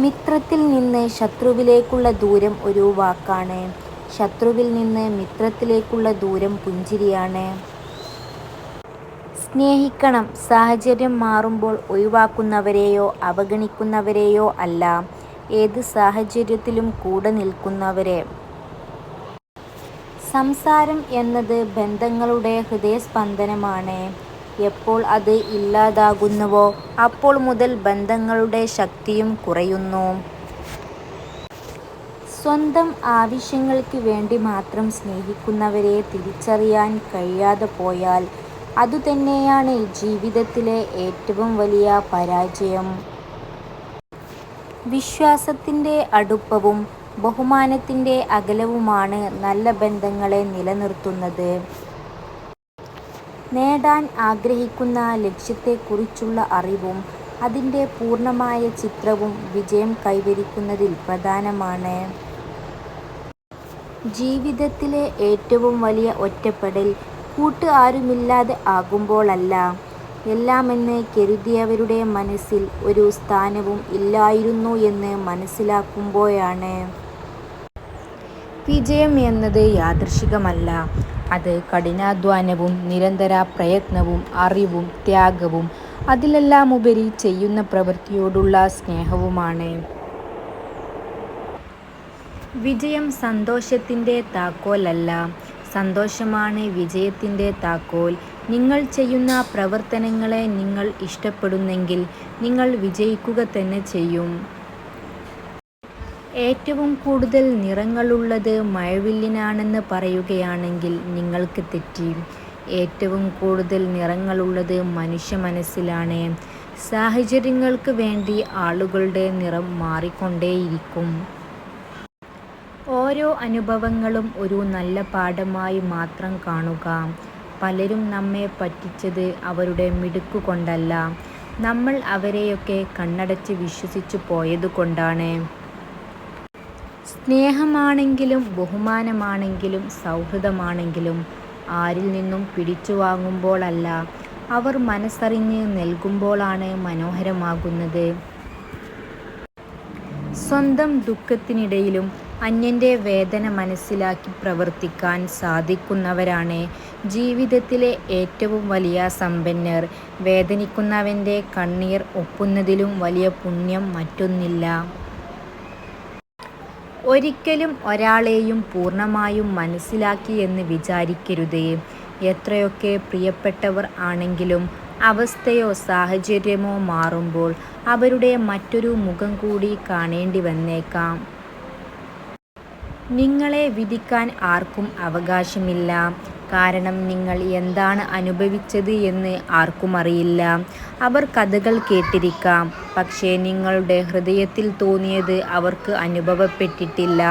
മിത്രത്തിൽ നിന്ന് ശത്രുവിലേക്കുള്ള ദൂരം ഒരു വാക്കാണ്. ശത്രുവിൽ നിന്ന് മിത്രത്തിലേക്കുള്ള ദൂരം പുഞ്ചിരിയാണ്. സ്നേഹിക്കണം. സാഹചര്യം മാറുമ്പോൾ ഒഴിവാക്കുന്നവരെയോ അവഗണിക്കുന്നവരെയോ അല്ല, ഏത് സാഹചര്യത്തിലും കൂടെ നിൽക്കുന്നവരെ. സംസാരം എന്നത് ബന്ധങ്ങളുടെ ഹൃദയസ്പന്ദനമാണ്. എപ്പോൾ അത് ഇല്ലാതാകുന്നുവോ അപ്പോൾ മുതൽ ബന്ധങ്ങളുടെ ശക്തിയും കുറയുന്നു. സ്വന്തം ആവശ്യങ്ങൾക്ക് വേണ്ടി മാത്രം സ്നേഹിക്കുന്നവരെ തിരിച്ചറിയാൻ കഴിയാതെ പോയാൽ അതുതന്നെയാണ് ജീവിതത്തിലെ ഏറ്റവും വലിയ പരാജയം. വിശ്വാസത്തിൻ്റെ അടുപ്പവും ബഹുമാനത്തിൻ്റെ അകലവുമാണ് നല്ല ബന്ധങ്ങളെ നിലനിർത്തുന്നത്. നേടാൻ ആഗ്രഹിക്കുന്ന ലക്ഷ്യത്തെക്കുറിച്ചുള്ള അറിവും അതിൻ്റെ പൂർണ്ണമായ ചിത്രവും വിജയം കൈവരിക്കുന്നതിൽ പ്രധാനമാണ്. ജീവിതത്തിലെ ഏറ്റവും വലിയ ഒറ്റപ്പെടൽ കൂട്ട് ആരുമില്ലാതെ ആകുമ്പോഴല്ല, എല്ലാമെന്ന് കരുതിയവരുടെ മനസ്സിൽ ഒരു സ്ഥാനവും ഇല്ലായിരുന്നു എന്ന് മനസ്സിലാക്കുമ്പോഴാണ്. വിജയം എന്നത് യാദൃച്ഛികമല്ല, അത് കഠിനാധ്വാനവും നിരന്തര പ്രയത്നവും അറിവും ത്യാഗവും അതിലെല്ലാമുപരി ചെയ്യുന്ന പ്രവൃത്തിയോടുള്ള സ്നേഹവുമാണ്. വിജയം സന്തോഷത്തിൻ്റെ താക്കോലല്ല, സന്തോഷമാണ് വിജയത്തിൻ്റെ താക്കോൽ. നിങ്ങൾ ചെയ്യുന്ന പ്രവർത്തനങ്ങളെ നിങ്ങൾ ഇഷ്ടപ്പെടുന്നെങ്കിൽ നിങ്ങൾ വിജയിക്കുക തന്നെ ചെയ്യും. ഏറ്റവും കൂടുതൽ നിറങ്ങളുള്ളത് മഴവില്ലിനാണെന്ന് പറയുകയാണെങ്കിൽ നിങ്ങൾക്ക് തെറ്റി. ഏറ്റവും കൂടുതൽ നിറങ്ങളുള്ളത് മനുഷ്യ മനസ്സിലാണ്. സാഹചര്യങ്ങൾക്ക് വേണ്ടി ആളുകളുടെ നിറം മാറിക്കൊണ്ടേയിരിക്കും. ഓരോ അനുഭവങ്ങളും ഒരു നല്ല പാഠമായി മാത്രം കാണുക. പലരും നമ്മെ പറ്റിച്ചത് അവരുടെ മിടുക്കുകൊണ്ടല്ല, നമ്മൾ അവരെയൊക്കെ കണ്ണടച്ച് വിശ്വസിച്ചു പോയതുകൊണ്ടാണ്. സ്നേഹമാണെങ്കിലും ബഹുമാനമാണെങ്കിലും സൗഹൃദമാണെങ്കിലും ആരിൽ നിന്നും പിടിച്ചു വാങ്ങുമ്പോഴല്ല, അവർ മനസ്സറിഞ്ഞ് നൽകുമ്പോഴാണ് മനോഹരമാകുന്നത്. സ്വന്തം ദുഃഖത്തിനിടയിലും അന്യൻ്റെ വേദന മനസ്സിലാക്കി പ്രവർത്തിക്കാൻ സാധിക്കുന്നവരാണ് ജീവിതത്തിലെ ഏറ്റവും വലിയ സമ്പന്നർ. വേദനിക്കുന്നവൻ്റെ കണ്ണീർ ഒപ്പുന്നതിലും വലിയ പുണ്യം മറ്റൊന്നില്ല. ഒരിക്കലും ഒരാളെയും പൂർണ്ണമായും മനസ്സിലാക്കി എന്ന് വിചാരിക്കരുത്. എത്രയൊക്കെ പ്രിയപ്പെട്ടവർ ആണെങ്കിലും അവസ്ഥയോ സാഹചര്യമോ മാറുമ്പോൾ അവരുടെ മറ്റൊരു മുഖം കൂടി കാണേണ്ടി വന്നേക്കാം. നിങ്ങളെ വിധിക്കാൻ ആർക്കും അവകാശമില്ല, കാരണം നിങ്ങൾ എന്താണ് അനുഭവിച്ചത് എന്ന് ആർക്കുമറിയില്ല. അവർ കഥകൾ കേട്ടിരിക്കാം, പക്ഷേ നിങ്ങളുടെ ഹൃദയത്തിൽ തോന്നിയത് അവർക്ക് അനുഭവപ്പെട്ടിട്ടില്ല.